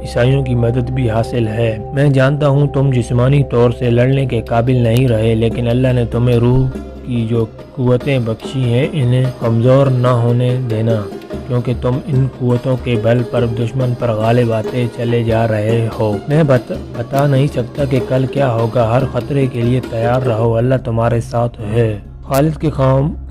عیسائیوں کی مدد بھی حاصل ہے۔ میں جانتا ہوں تم جسمانی طور سے لڑنے کے قابل نہیں رہے، لیکن اللہ نے تمہیں روح کی جو قوتیں بخشی ہیں انہیں کمزور نہ ہونے دینا، کیونکہ تم ان قوتوں کے بل پر دشمن پر غالب آتے چلے جا رہے ہو۔ میں بتا نہیں سکتا کہ کل کیا ہوگا، ہر خطرے کے لیے تیار رہو، اللہ تمہارے ساتھ ہے۔ خالد کے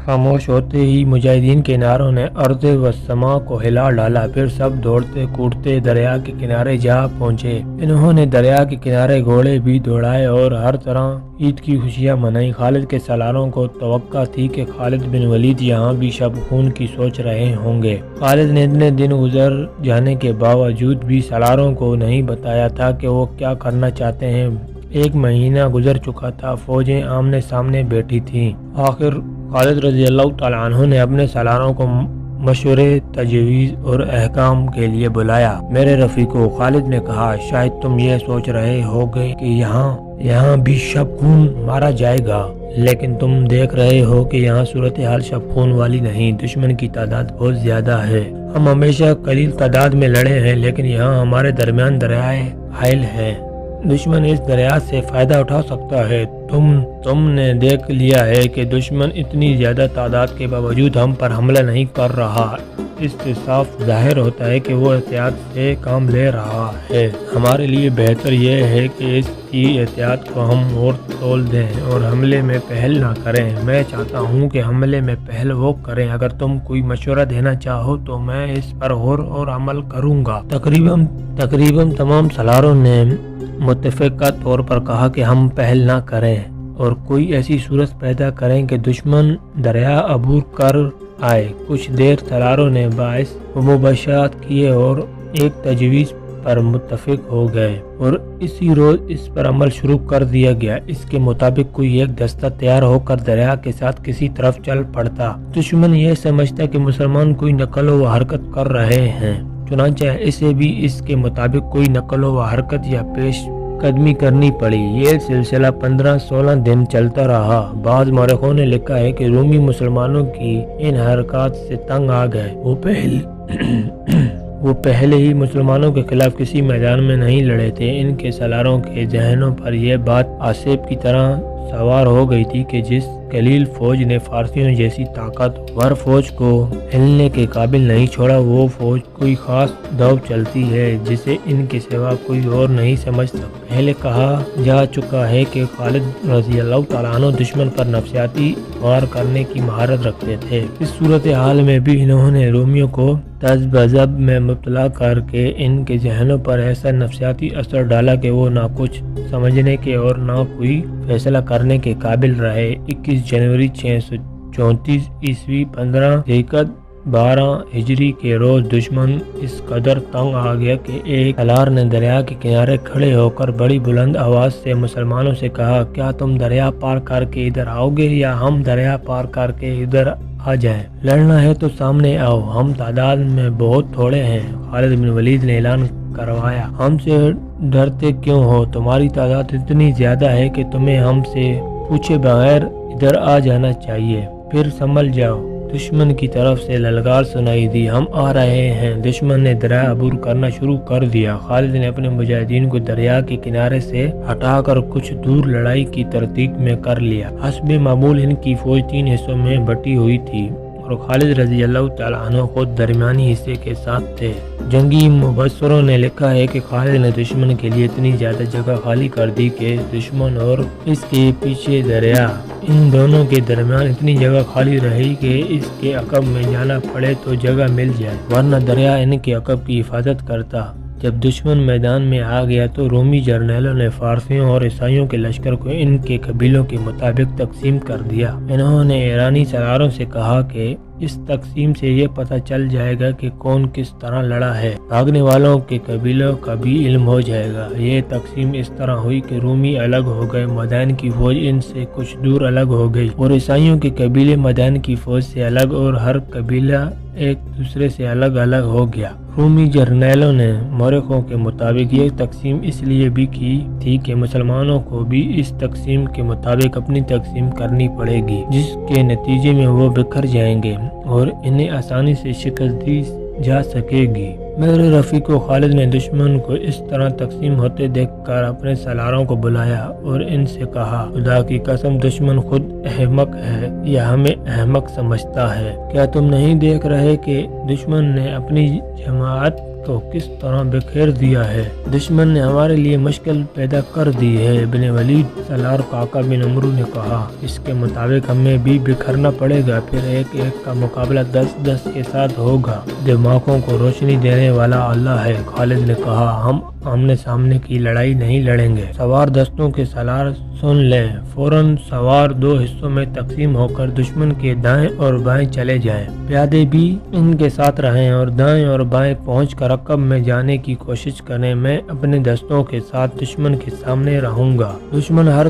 خاموش ہوتے ہی مجاہدین کے نعروں نے ارض و سما کو ہلا ڈالا، پھر سب دوڑتے کوڑتے دریا کے کنارے جا پہنچے۔ انہوں نے دریا کے کنارے گھوڑے بھی دوڑائے اور ہر طرح عید کی خوشیاں منائی۔ خالد کے سالاروں کو توقع تھی کہ خالد بن ولید یہاں بھی شب خون کی سوچ رہے ہوں گے۔ خالد نے اتنے دن گزر جانے کے باوجود بھی سالاروں کو نہیں بتایا تھا کہ وہ کیا کرنا چاہتے ہیں۔ 1 مہینہ گزر چکا تھا، فوجیں آمنے سامنے بیٹھی تھیں۔ آخر خالد رضی اللہ تعالیٰ عنہ نے اپنے سالاروں کو مشورے، تجویز اور احکام کے لیے بلایا۔ میرے رفیقو، خالد نے کہا، شاید تم یہ سوچ رہے ہوگے کہ یہاں بھی شب خون مارا جائے گا، لیکن تم دیکھ رہے ہو کہ یہاں صورتحال شب خون والی نہیں، دشمن کی تعداد بہت زیادہ ہے۔ ہم ہمیشہ قلیل تعداد میں لڑے ہیں، لیکن یہاں ہمارے درمیان دریائے حائل ہے، دشمن اس دریا سے فائدہ اٹھا سکتا ہے۔ تم نے دیکھ لیا ہے کہ دشمن اتنی زیادہ تعداد کے باوجود ہم پر حملہ نہیں کر رہا، اس سے صاف ظاہر ہوتا ہے کہ وہ احتیاط سے کام لے رہا ہے۔ ہمارے لیے بہتر یہ ہے کہ اس کی احتیاط کو ہم اور تول دیں اور حملے میں پہل نہ کریں۔ میں چاہتا ہوں کہ حملے میں پہل وہ کریں۔ اگر تم کوئی مشورہ دینا چاہو تو میں اس پر غور اور عمل کروں گا۔ تقریباً تمام سالاروں نے متفقہ طور پر کہا کہ ہم پہل نہ کریں اور کوئی ایسی صورت پیدا کریں کہ دشمن دریا عبور کر آئے۔ کچھ دیر سالاروں نے باعث مباحثات کیے اور ایک تجویز پر متفق ہو گئے اور اسی روز اس پر عمل شروع کر دیا گیا۔ اس کے مطابق کوئی ایک دستہ تیار ہو کر دریا کے ساتھ کسی طرف چل پڑتا۔ دشمن یہ سمجھتا کہ مسلمان کوئی نقل و حرکت کر رہے ہیں، چنانچہ اسے بھی اس کے مطابق کوئی نقل و حرکت یا پیش قدمی کرنی پڑی۔ یہ سلسلہ 15-16 دن چلتا رہا۔ بعض مورخوں نے لکھا ہے کہ رومی مسلمانوں کی ان حرکات سے تنگ آ گئے۔ وہ پہلے ہی مسلمانوں کے خلاف کسی میدان میں نہیں لڑے تھے۔ ان کے سالاروں کے ذہنوں پر یہ بات آسیب کی طرح سوار ہو گئی تھی کہ جس قلیل فوج نے فارسیوں جیسی طاقتور فوج کو ہلنے کے قابل نہیں چھوڑا، وہ فوج کوئی خاص دوڑ چلتی ہے جسے ان کے سوا کوئی اور نہیں سمجھ سکتا۔ پہلے کہا جا چکا ہے کہ خالد رضی اللہ تعالیٰ عنہ دشمن پر نفسیاتی وار کرنے کی مہارت رکھتے تھے۔ اس صورتحال میں بھی انہوں نے رومیوں کو تذبذب میں مبتلا کر کے ان کے ذہنوں پر ایسا نفسیاتی اثر ڈالا کہ وہ نہ کچھ سمجھنے کے اور نہ کوئی فیصلہ کرنے کے قابل رہے۔ 21 جنوری 634 عیسوی 15 ذیقعدہ 12 ہجری کے روز دشمن اس قدر تنگ آ گیا کہ ایک سالار نے دریا کے کنارے کھڑے ہو کر بڑی بلند آواز سے مسلمانوں سے کہا، کیا تم دریا پار کر کے ادھر آؤ گے یا ہم دریا پار کر کے ادھر آ جائیں؟ لڑنا ہے تو سامنے آؤ، ہم تعداد میں بہت تھوڑے ہیں۔ خالد بن ولید نے اعلان کروایا، ہم سے ڈرتے کیوں ہو؟ تمہاری تعداد اتنی زیادہ ہے کہ تمہیں ہم سے پوچھے بغیر ادھر آ جانا چاہیے، پھر سنبھل جاؤ۔ دشمن کی طرف سے للکار سنائی دی، ہم آ رہے ہیں۔ دشمن نے دریا عبور کرنا شروع کر دیا۔ خالد نے اپنے مجاہدین کو دریا کے کنارے سے ہٹا کر کچھ دور لڑائی کی ترتیب میں کر لیا۔ حسب معمول ان کی فوج 3 حصوں میں بٹی ہوئی تھی اور خالد رضی اللہ تعالیٰ عنہ خود درمیانی حصے کے ساتھ تھے۔ جنگی مبصروں نے لکھا ہے کہ خالد نے دشمن کے لیے اتنی زیادہ جگہ خالی کر دی کہ دشمن اور اس کے پیچھے دریا، ان دونوں کے درمیان اتنی جگہ خالی رہی کہ اس کے عقب میں جانا پڑے تو جگہ مل جائے، ورنہ دریا ان کے عقب کی حفاظت کرتا۔ جب دشمن میدان میں آ گیا تو رومی جرنیلوں نے فارسیوں اور عیسائیوں کے لشکر کو ان کے قبیلوں کے مطابق تقسیم کر دیا۔ انہوں نے ایرانی سالاروں سے کہا کہ اس تقسیم سے یہ پتہ چل جائے گا کہ کون کس طرح لڑا ہے، بھاگنے والوں کے قبیلوں کا بھی علم ہو جائے گا۔ یہ تقسیم اس طرح ہوئی کہ رومی الگ ہو گئے، مدائن کی فوج ان سے کچھ دور الگ ہو گئی اور عیسائیوں کے قبیلے مدائن کی فوج سے الگ اور ہر قبیلہ ایک دوسرے سے الگ الگ ہو گیا۔ رومی جرنیلوں نے مورخوں کے مطابق یہ تقسیم اس لیے بھی کی تھی کہ مسلمانوں کو بھی اس تقسیم کے مطابق اپنی تقسیم کرنی پڑے گی، جس کے نتیجے میں وہ بکھر جائیں گے اور انہیں آسانی سے شکست دی جا سکے گی۔ میرے رفیق و خالد نے دشمن کو اس طرح تقسیم ہوتے دیکھ کر اپنے سالاروں کو بلایا اور ان سے کہا، خدا کی قسم دشمن خود احمق ہے یا ہمیں احمق سمجھتا ہے؟ کیا تم نہیں دیکھ رہے کہ دشمن نے اپنی جماعت کو کس طرح بکھیر دیا ہے؟ دشمن نے ہمارے لیے مشکل پیدا کر دی ہے۔ ابن ولید سالار کاکا بن عمرو نے کہا، اس کے مطابق ہمیں بھی بکھرنا پڑے گا، پھر ایک ایک کا مقابلہ 10-10 کے ساتھ ہوگا۔ دماغوں کو روشنی دینے والا اللہ ہے۔ خالد نے کہا، ہم آمنے سامنے کی لڑائی نہیں لڑیں گے۔ سوار دستوں کے سالار سن لیں، فوراً سوار 2 حصوں میں تقسیم ہو کر دشمن کے دائیں اور بائیں چلے جائیں۔ پیادے بھی ان کے ساتھ رہیں اور دائیں اور بائیں پہنچ کر رقب میں جانے کی کوشش کریں۔ میں اپنے دستوں کے ساتھ دشمن کے سامنے رہوں گا۔ دشمن ہر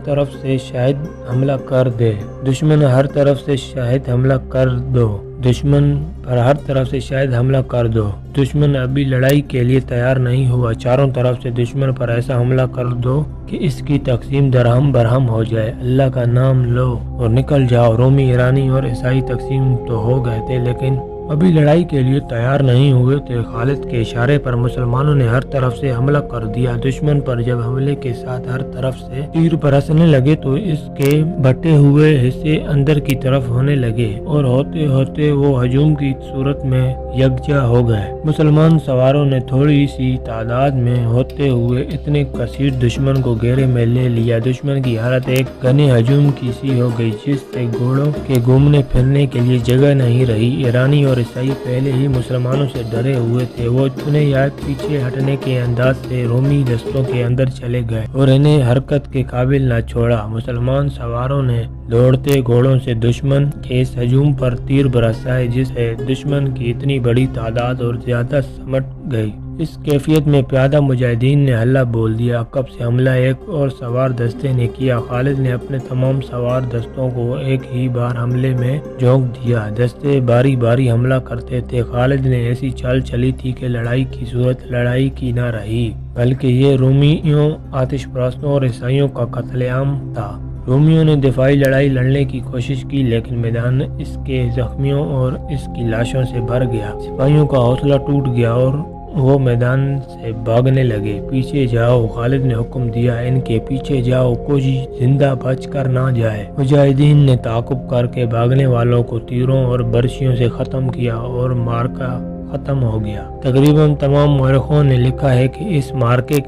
طرف سے شاہد حملہ کر دے۔ دشمن ہر طرف سے شاہد حملہ کر دو۔ دشمن پر ہر طرف سے شاید حملہ کر دو۔ دشمن ابھی لڑائی کے لیے تیار نہیں ہوا، چاروں طرف سے دشمن پر ایسا حملہ کر دو کہ اس کی تقسیم درہم برہم ہو جائے۔ اللہ کا نام لو اور نکل جاؤ۔ رومی، ایرانی اور عیسائی تقسیم تو ہو گئے تھے لیکن ابھی لڑائی کے لیے تیار نہیں ہوئے تھے۔ خالد کے اشارے پر مسلمانوں نے ہر طرف سے حملہ کر دیا۔ دشمن پر جب حملے کے ساتھ ہر طرف سے تیر برسنے لگے تو اس کے بٹے ہوئے حصے اندر کی طرف ہونے لگے اور ہوتے ہوتے وہ ہجوم کی صورت میں یکجا ہو گئے۔ مسلمان سواروں نے تھوڑی سی تعداد میں ہوتے ہوئے اتنے کثیر دشمن کو گھیرے میں لے لیا۔ دشمن کی حالت ایک گھنے ہجوم کی سی ہو گئی جس سے گھوڑوں کے گھومنے پھرنے کے لیے جگہ نہیں رہی۔ ایرانی اور عیسائی پہلے ہی مسلمانوں سے ڈرے ہوئے تھے، وہ چنے یا پیچھے ہٹنے کے انداز سے رومی دستوں کے اندر چلے گئے اور انہیں حرکت کے قابل نہ چھوڑا۔ مسلمان سواروں نے دوڑتے گھوڑوں سے دشمن کے اس ہجوم پر تیر برسائے جس سے دشمن کی اتنی بڑی تعداد اور زیادہ سمٹ گئی۔ اس کیفیت میں پیادہ مجاہدین نے حلہ بول دیا۔ عقب سے حملہ ایک اور سوار دستے نے کیا۔ خالد نے اپنے تمام سوار دستوں کو ایک ہی بار حملے میں جھونک دیا۔ دستے باری باری حملہ کرتے تھے۔ خالد نے ایسی چال چلی تھی کہ لڑائی کی صورت لڑائی کی نہ رہی بلکہ یہ رومیوں، آتش پرستوں اور عیسائیوں کا قتل عام تھا۔ رومیوں نے دفاعی لڑائی لڑنے کی کوشش کی لیکن میدان اس کے زخمیوں اور اس کی لاشوں سے بھر گیا۔ سپاہیوں کا حوصلہ ٹوٹ گیا اور وہ میدان سے بھاگنے لگے۔ پیچھے جاؤ، خالد نے حکم دیا، ان کے پیچھے جاؤ، کوئی زندہ بچ کر نہ جائے۔ مجاہدین نے تعاقب کر کے بھاگنے والوں کو تیروں اور برچیوں سے ختم کیا اور مارکا ختم ہو گیا۔ تقریباً تمام مورخوں نے لکھا ہے کہ اس مارکے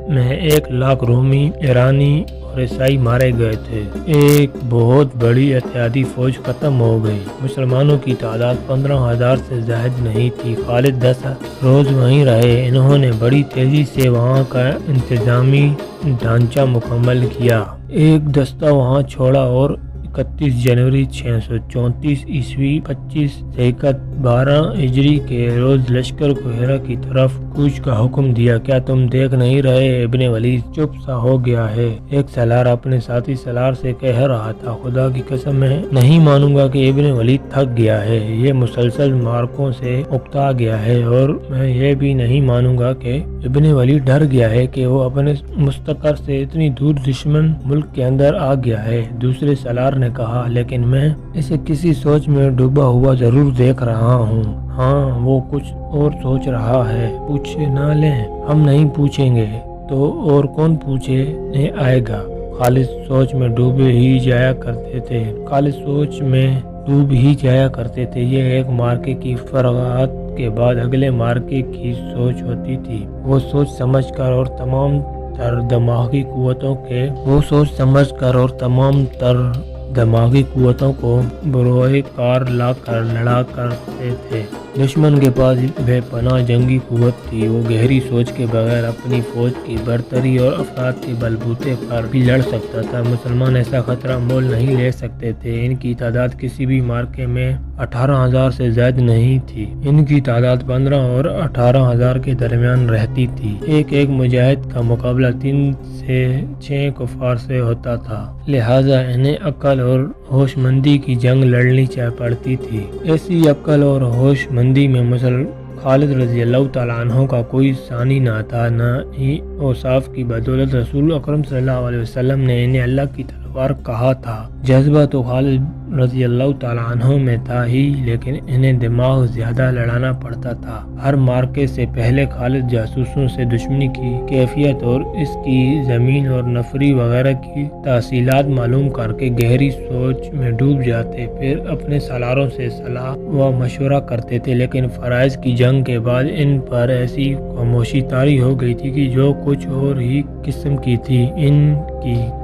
میں 1,00,000 رومی، ایرانی اور عیسائی مارے گئے تھے۔ ایک بہت بڑی اتحادی فوج ختم ہو گئی۔ مسلمانوں کی تعداد 15,000 سے زائد نہیں تھی۔ خالد 10 روز وہیں رہے۔ انہوں نے بڑی تیزی سے وہاں کا انتظامی ڈھانچہ مکمل کیا۔ ایک دستہ وہاں چھوڑا اور 31 جنوری 634 عیسوی 25 ذیقعدہ 12 ہجری کے روز لشکر کو ہیرا کی طرف کوچ کا حکم دیا۔ کیا تم دیکھ نہیں رہے؟ ابن ولید چپ سا ہو گیا ہے۔ ایک سالار اپنے ساتھی سالار سے کہہ رہا تھا، خدا کی قسم میں نہیں مانوں گا کہ ابن ولید تھک گیا ہے، یہ مسلسل مارکوں سے اکتا گیا ہے، اور میں یہ بھی نہیں مانوں گا کہ ابن ولید ڈر گیا ہے کہ وہ اپنے مستقر سے اتنی دور دشمن ملک کے اندر آ گیا ہے۔ دوسرے سالار نے کہا، لیکن میں اسے کسی سوچ میں ڈوبا ہوا ضرور دیکھ رہا ہوں۔ ہاں، وہ کچھ اور سوچ رہا ہے۔ پوچھے نہ لیں، ہم نہیں پوچھیں گے تو اور کون پوچھنے آئے گا؟ خالد سوچ میں ڈوبے ہی جایا کرتے تھے۔ یہ ایک مارکے کی فراغت کے بعد اگلے مارکے کی سوچ ہوتی تھی۔ وہ سوچ سمجھ کر اور تمام تر دماغی قوتوں کو بروئے کار لا کر لڑا کرتے تھے۔ دشمن کے پاس بے پناہ جنگی قوت تھی۔ وہ گہری سوچ کے بغیر اپنی فوج کی برتری اور افراد کے بلبوتے پر بھی لڑ سکتا تھا۔ مسلمان ایسا خطرہ مول نہیں لے سکتے تھے۔ ان کی تعداد کسی بھی مارکے میں 18,000 سے زائد نہیں تھی۔ ان کی تعداد 15 اور 18,000 کے درمیان رہتی تھی۔ ایک مجاہد کا مقابلہ 3 سے 6 کفار سے ہوتا تھا، لہٰذا انہیں عقل اور ہوش مندی کی جنگ لڑنی پڑتی تھی۔ ایسی عقل اور ہوش مندی میں خالد رضی اللہ تعالیٰ عنہ کا کوئی ثانی نہ تھا، نہ ہی اوصاف کی بدولت رسول اکرم صلی اللہ علیہ وسلم نے انہیں اللہ کی تلوار کہا تھا۔ جذبہ تو خالد رضی اللہ تعالیٰ عنہ میں تھا ہی، لیکن انہیں دماغ زیادہ لڑانا پڑتا تھا۔ ہر مارکے سے پہلے خالد جاسوسوں سے دشمنی کی کیفیت اور اس کی زمین اور نفری وغیرہ کی تفصیلات معلوم کر کے گہری سوچ میں ڈوب جاتے، پھر اپنے سالاروں سے صلاح و مشورہ کرتے تھے، لیکن فرائض کی جنگ کے بعد ان پر ایسی خاموشی طاری ہو گئی تھی کہ جو کچھ اور ہی قسم کی تھی۔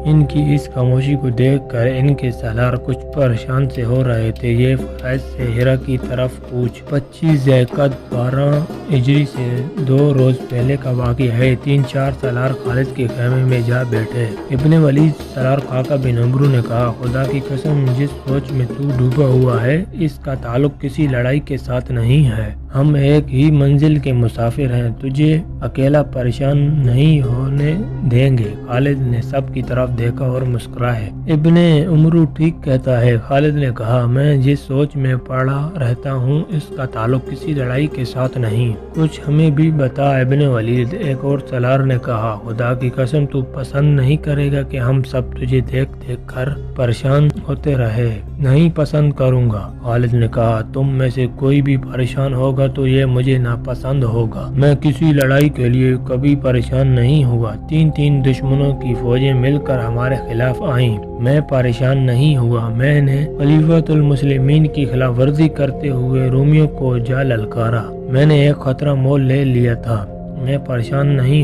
ان کی اس خاموشی کو دیکھ کر ان کے سالار کچھ پریشان سے ہو رہے تھے۔ یہ فرائض سے ہرا کی طرف کوچ 25 ذی القعدہ 12 ہجری سے 2 روز پہلے کا واقعہ ہے۔ 3-4 سالار خالد کے خیمے میں جا بیٹھے۔ ابن ولید سالار خاقہ بن عمرو نے کہا، خدا کی قسم جس سوچ میں تو ڈوبا ہوا ہے اس کا تعلق کسی لڑائی کے ساتھ نہیں ہے۔ ہم ایک ہی منزل کے مسافر ہیں، تجھے اکیلا پریشان نہیں ہونے دیں گے۔ خالد نے سب کی طرف دیکھا اور مسکرائے۔ ابن عمرو ٹھیک کہتا ہے، خالد نے کہا، میں جس سوچ میں پڑا رہتا ہوں اس کا تعلق کسی لڑائی کے ساتھ نہیں۔ کچھ ہمیں بھی بتا ابن ولید۔ ایک اور سالار نے کہا، خدا کی قسم تو پسند نہیں کرے گا کہ ہم سب تجھے دیکھ دیکھ کر پریشان ہوتے رہے۔ نہیں پسند کروں گا۔ خالد نے کہا، تم میں سے کوئی بھی پریشان ہوگا تو یہ مجھے ناپسند ہوگا۔ میں کسی لڑائی کے لیے کبھی پریشان نہیں ہوا۔ 3 دشمنوں کی فوجیں مل کر ہمارے خلاف آئیں، میں پریشان نہیں ہوا۔ میں نے خلیفۃ المسلمین کی خلاف ورزی کرتے ہوئے رومیوں کو جا للکارا۔ میں نے ایک خطرہ مول لے لیا تھا۔ میں پریشان نہیں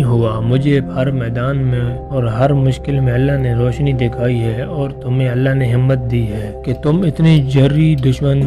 ہوا۔ مجھے ہر میدان میں اور ہر مشکل میں اللہ نے روشنی دکھائی ہے، اور تمہیں اللہ نے ہمت دی ہے کہ تم اتنی جری دشمن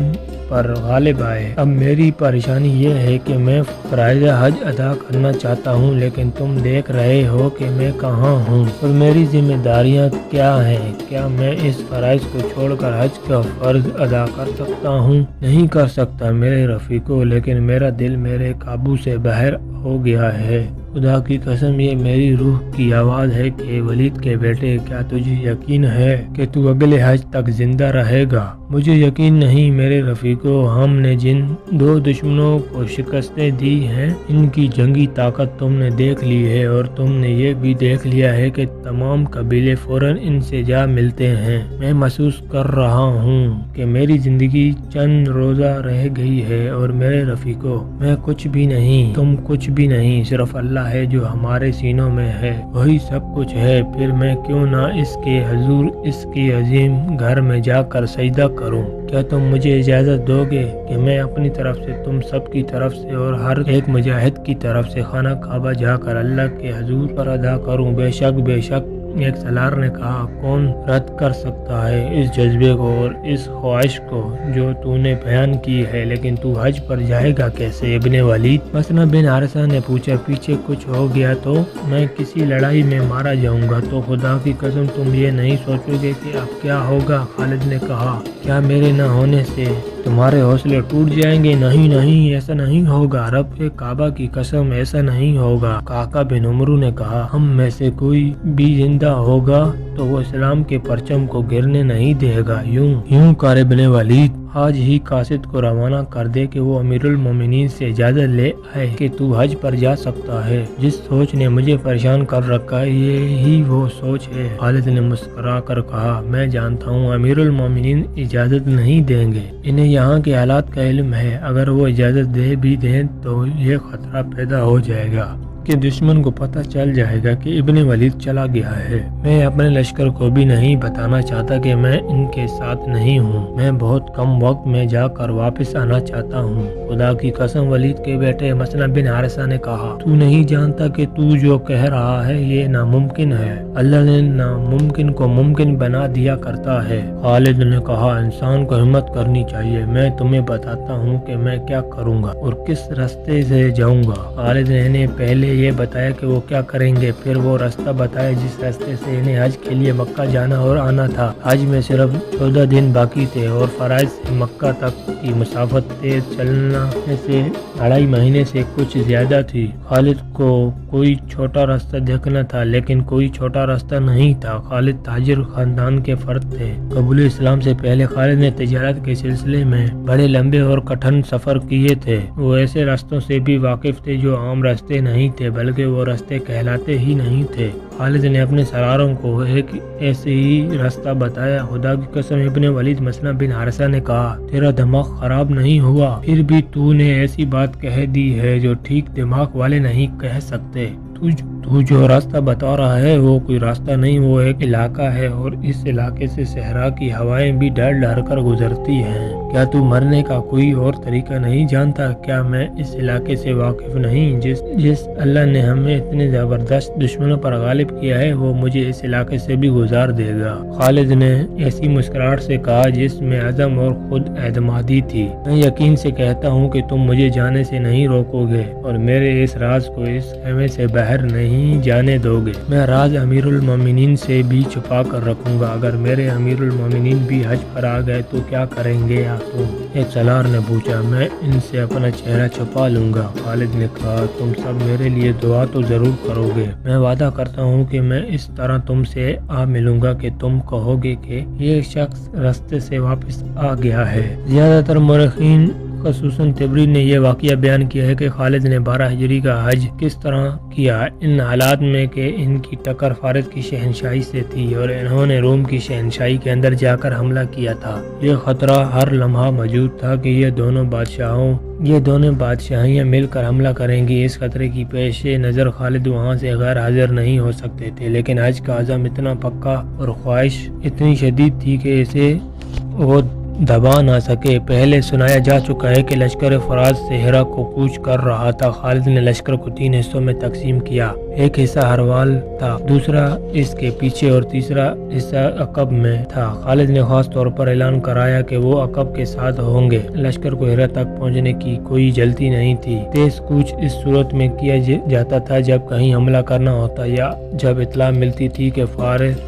پر غالب آئے۔ اب میری پریشانی یہ ہے کہ میں فرائض حج ادا کرنا چاہتا ہوں، لیکن تم دیکھ رہے ہو کہ میں کہاں ہوں اور میری ذمہ داریاں کیا ہیں۔ کیا میں اس فرائض کو چھوڑ کر حج کا فرض ادا کر سکتا ہوں؟ نہیں کر سکتا میرے رفیقو، لیکن میرا دل میرے قابو سے باہر ہو گیا ہے۔ خدا کی قسم یہ میری روح کی آواز ہے کہ ولید کے بیٹے، کیا تجھے یقین ہے کہ تو اگلے حج تک زندہ رہے گا؟ مجھے یقین نہیں میرے رفیقو۔ ہم نے جن 2 دشمنوں کو شکستیں دی ہیں ان کی جنگی طاقت تم نے دیکھ لی ہے، اور تم نے یہ بھی دیکھ لیا ہے کہ تمام قبیلے فوراً ان سے جا ملتے ہیں۔ میں محسوس کر رہا ہوں کہ میری زندگی چند روزہ رہ گئی ہے، اور میرے رفیقو میں کچھ بھی نہیں، تم کچھ بھی نہیں، صرف اللہ ہے جو ہمارے سینوں میں ہے، وہی سب کچھ ہے۔ پھر میں کیوں نہ اس کے حضور اس کی عظیم گھر میں جا کر سجدہ کروں؟ کیا تم مجھے اجازت دو گے کہ میں اپنی طرف سے تم سب کی طرف سے اور ہر ایک مجاہد کی طرف سے خانہ کعبہ جا کر اللہ کے حضور پر ادا کروں؟ بے شک ایک سالار نے کہا، کون رد کر سکتا ہے اس جذبے کو اور اس خواہش کو جو تو نے بیان کی ہے، لیکن تو حج پر جائے گا کیسے؟ ابن ولید مسنہ بن حارثہ نے پوچھا، پیچھے کچھ ہو گیا تو میں کسی لڑائی میں مارا جاؤں گا تو خدا کی قسم تم یہ نہیں سوچو گے کہ اب کیا ہوگا؟ خالد نے کہا، کیا میرے نہ ہونے سے تمہارے حوصلے ٹوٹ جائیں گے؟ نہیں، ایسا نہیں ہوگا، رب کعبہ کی قسم ایسا نہیں ہوگا۔ خاقہ بن عمرو نے کہا، ہم میں سے کوئی بھی زندہ ہوگا تو وہ اسلام کے پرچم کو گرنے نہیں دے گا۔ یوں کر ابن ولید، آج ہی قاصد کو روانہ کر دے کہ وہ امیر المومنین سے اجازت لے آئے کہ تو حج پر جا سکتا ہے۔ جس سوچ نے مجھے پریشان کر رکھا ہے یہی وہ سوچ ہے۔ خالد نے مسکرا کر کہا، میں جانتا ہوں امیر المومنین اجازت نہیں دیں گے، انہیں یہاں کے حالات کا علم ہے۔ اگر وہ اجازت دے بھی دیں تو یہ خطرہ پیدا ہو جائے گا کہ دشمن کو پتہ چل جائے گا کہ ابن ولید چلا گیا ہے۔ میں اپنے لشکر کو بھی نہیں بتانا چاہتا کہ میں ان کے ساتھ نہیں ہوں۔ میں بہت کم وقت میں جا کر واپس آنا چاہتا ہوں۔ خدا کی قسم ولید کے بیٹے مسنہ بن حارثہ نے کہا، تو نہیں جانتا کہ تو جو کہہ رہا ہے یہ ناممکن ہے؟ اللہ نے ناممکن کو ممکن بنا دیا کرتا ہے۔ خالد نے کہا، انسان کو ہمت کرنی چاہیے۔ میں تمہیں بتاتا ہوں کہ میں کیا کروں گا اور کس راستے سے جاؤں گا۔ خالد نے انہیں پہلے یہ بتایا کہ وہ کیا کریں گے، پھر وہ راستہ بتایا جس راستے سے انہیں حج کے لیے مکہ جانا اور آنا تھا۔ حج میں صرف 14 دن باقی تھے اور فرائض سے مکہ تک کی مسافت تیز چلنا سے 2.5 مہینے سے کچھ زیادہ تھی۔ خالد کو کوئی چھوٹا راستہ دیکھنا تھا، لیکن کوئی چھوٹا راستہ نہیں تھا۔ خالد تاجر خاندان کے فرد تھے۔ قبول اسلام سے پہلے خالد نے تجارت کے سلسلے میں بڑے لمبے اور کٹھن سفر کیے تھے۔ وہ ایسے راستوں سے بھی واقف تھے جو عام راستے نہیں تھے، بلکہ وہ راستے کہلاتے ہی نہیں تھے۔ خالد نے اپنے سراروں کو ایک ایسے ہی راستہ بتایا۔ خدا کی قسم، ابن ولید مسلمہ بن حارثہ نے کہا، تیرا دماغ خراب نہیں ہوا؟ پھر بھی تو نے ایسی بات کہہ دی ہے جو ٹھیک دماغ والے نہیں کہہ سکتے۔ تو جو راستہ بتا رہا ہے وہ کوئی راستہ نہیں، وہ ایک علاقہ ہے، اور اس علاقے سے صحرا کی ہوائیں بھی ڈر ڈر کر گزرتی ہیں۔ کیا تو مرنے کا کوئی اور طریقہ نہیں جانتا؟ کیا میں اس علاقے سے واقف نہیں؟ جس اللہ نے ہمیں اتنے زبردست دشمنوں پر غالب کیا ہے وہ مجھے اس علاقے سے بھی گزار دے گا۔ خالد نے ایسی مسکراہٹ سے کہا جس میں عزم اور خود اعتمادی تھی۔ میں یقین سے کہتا ہوں کہ تم مجھے جانے سے نہیں روکو گے اور میرے اس راز کو اس خیمے سے باہر نہیں جانے دو گے۔ میں راز امیر المومنین سے بھی چھپا کر رکھوں گا۔ اگر میرے امیر المومنین بھی حج پر آ گئے تو کیا کریں گے تم؟ ایک سالار نے پوچھا۔ میں ان سے اپنا چہرہ چھپا لوں گا۔ خالد نے کہا، تم سب میرے لیے دعا تو ضرور کرو گے۔ میں وعدہ کرتا ہوں کہ میں اس طرح تم سے آ ملوں گا کہ تم کہو گے کہ یہ شخص راستے سے واپس آ گیا ہے۔ زیادہ تر مورخین خصوصاً طبری نے یہ واقعہ بیان کیا ہے کہ خالد نے 12 ہجری کا حج کس طرح کیا، ان حالات میں کہ ان کی ٹکر فارس کی شہنشاہی سے تھی اور انہوں نے روم کی شہنشاہی کے اندر جا کر حملہ کیا تھا۔ یہ خطرہ ہر لمحہ موجود تھا کہ یہ دونوں بادشاہیاں مل کر حملہ کریں گی۔ اس خطرے کی پیش نظر خالد وہاں سے غیر حاضر نہیں ہو سکتے تھے، لیکن حج کا عزم اتنا پکا اور خواہش اتنی شدید تھی کہ اسے وہ دبا نہ سکے۔ پہلے سنایا جا چکا ہے کہ لشکر فراز صحرا کو کوچ کر رہا تھا۔ خالد نے لشکر کو 3 حصوں میں تقسیم کیا۔ ایک حصہ ہروال تھا، دوسرا اس کے پیچھے اور تیسرا حصہ عقب میں تھا۔ خالد نے خاص طور پر اعلان کرایا کہ وہ عقب کے ساتھ ہوں گے۔ لشکر کو ہرا تک پہنچنے کی کوئی جلدی نہیں تھی۔ تیز کوچ اس صورت میں کیا جاتا تھا جب کہیں حملہ کرنا ہوتا یا جب اطلاع ملتی تھی کہ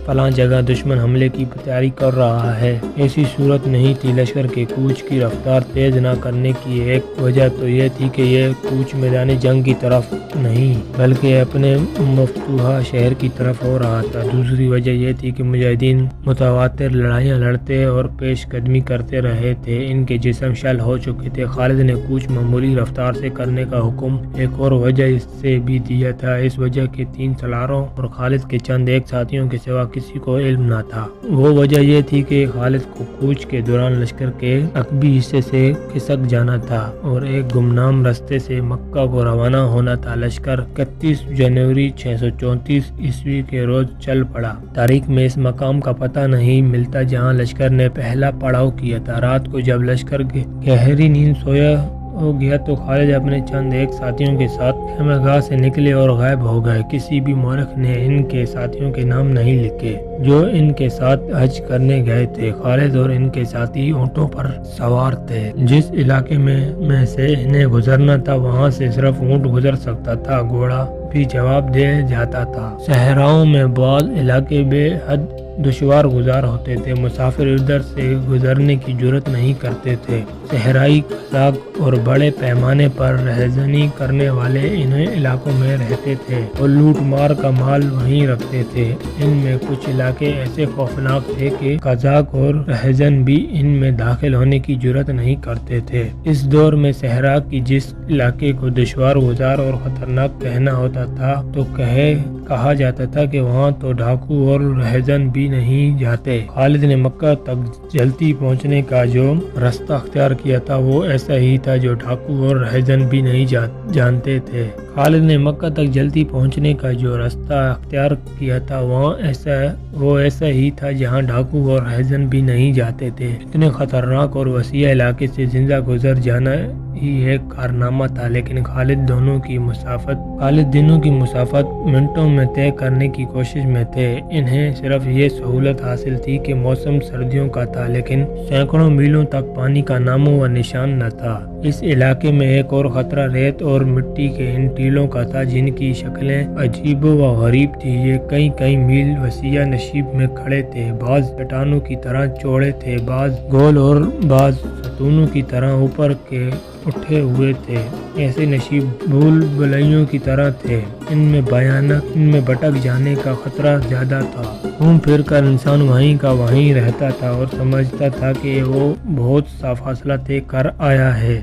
فلاں جگہ دشمن حملے کی تیاری کر رہا ہے۔ ایسی صورت نہیں تھی۔ لشکر کے کوچ کی رفتار تیز نہ کرنے کی ایک وجہ تو یہ تھی کہ یہ کوچ میدان جنگ کی طرف نہیں بلکہ اپنے مفتوحہ شہر کی طرف ہو رہا تھا۔ دوسری وجہ یہ تھی کہ مجاہدین متواتر لڑائیاں لڑتے اور پیش قدمی کرتے رہے تھے، ان کے جسم شل ہو چکے تھے۔ خالد نے کوچ معمولی رفتار سے کرنے کا حکم ایک اور وجہ اس سے بھی دیا تھا، اس وجہ کے 3 سالاروں اور خالد کے چند ایک ساتھیوں کے سوا کسی کو علم نہ تھا۔ وہ وجہ یہ تھی کہ خالد کو کوچ کے دوران لشکر کے عقبی حصے سے کھسک جانا تھا اور ایک گمنام راستے سے مکہ کو روانہ ہونا تھا۔ لشکر 31 جنوری 634 عیسوی کے روز چل پڑا۔ تاریخ میں اس مقام کا پتہ نہیں ملتا جہاں لشکر نے پہلا پڑاؤ کیا تھا۔ رات کو جب لشکر گہری نیند سویا ہو گیا تو خالد اپنے چند ایک ساتھیوں کے ساتھ خیمہ گاہ سے نکلے اور غائب ہو گئے۔ کسی بھی مورخ نے ان کے ساتھیوں کے نام نہیں لکھے جو ان کے ساتھ حج کرنے گئے تھے۔ خالد اور ان کے ساتھی اونٹوں پر سوار تھے۔ جس علاقے میں سے انہیں گزرنا تھا وہاں سے صرف اونٹ گزر سکتا تھا، گھوڑا بھی جواب دے جاتا تھا۔ صحراؤں میں بعض علاقے بے حد دشوار گزار ہوتے تھے، مسافر ادھر سے گزرنے کی جرت نہیں کرتے تھے۔ صحرائی قزاق اور بڑے پیمانے پر رہزنی کرنے والے ان علاقوں میں رہتے تھے اور لوٹ مار کا مال وہیں رکھتے تھے۔ ان میں کچھ علاقے ایسے خوفناک تھے کہ قزاق اور رہزن بھی ان میں داخل ہونے کی جرت نہیں کرتے تھے۔ اس دور میں صحرا کی جس علاقے کو دشوار گزار اور خطرناک کہنا ہوتا تھا تو کہا جاتا تھا کہ وہاں تو ڈاکو اور رہزن بھی نہیں جاتے۔ خالد نے مکہ تک جلدی پہنچنے کا جو راستہ اختیار کیا تھا وہ ایسا ہی تھا جو ڈاکو اور رہزن بھی نہیں جانتے تھے۔ خالد نے مکہ تک جلدی پہنچنے کا جو راستہ اختیار کیا تھا وہ ایسا ہی تھا جہاں ڈاکو اور رہزن بھی نہیں جاتے تھے۔ اتنے خطرناک اور وسیع علاقے سے زندہ گزر جانا ہی ایک کارنامہ تھا، لیکن خالد دنوں کی مسافت منٹوں میں طے کرنے کی کوشش میں تھے۔ انہیں صرف یہ سہولت حاصل تھی کہ موسم سردیوں کا تھا، لیکن سینکڑوں میلوں تک پانی کا نام و نشان نہ تھا۔ اس علاقے میں ایک اور خطرہ ریت اور مٹی کے ان ٹیلوں کا تھا جن کی شکلیں عجیب و غریب تھی۔ یہ کئی میل وسیع نشیب میں کھڑے تھے، بعض چٹانوں کی طرح چوڑے تھے، بعض گول اور بعض ستونوں کی طرح اوپر کے اٹھے ہوئے تھے۔ ایسے نشیب بھول بھلائیوں کی طرح تھے، ان میں بھٹک جانے کا خطرہ زیادہ تھا۔ گھوم پھر کر انسان وہیں کا وہیں رہتا تھا اور سمجھتا تھا کہ وہ بہت سا فاصلہ طے کر آیا ہے۔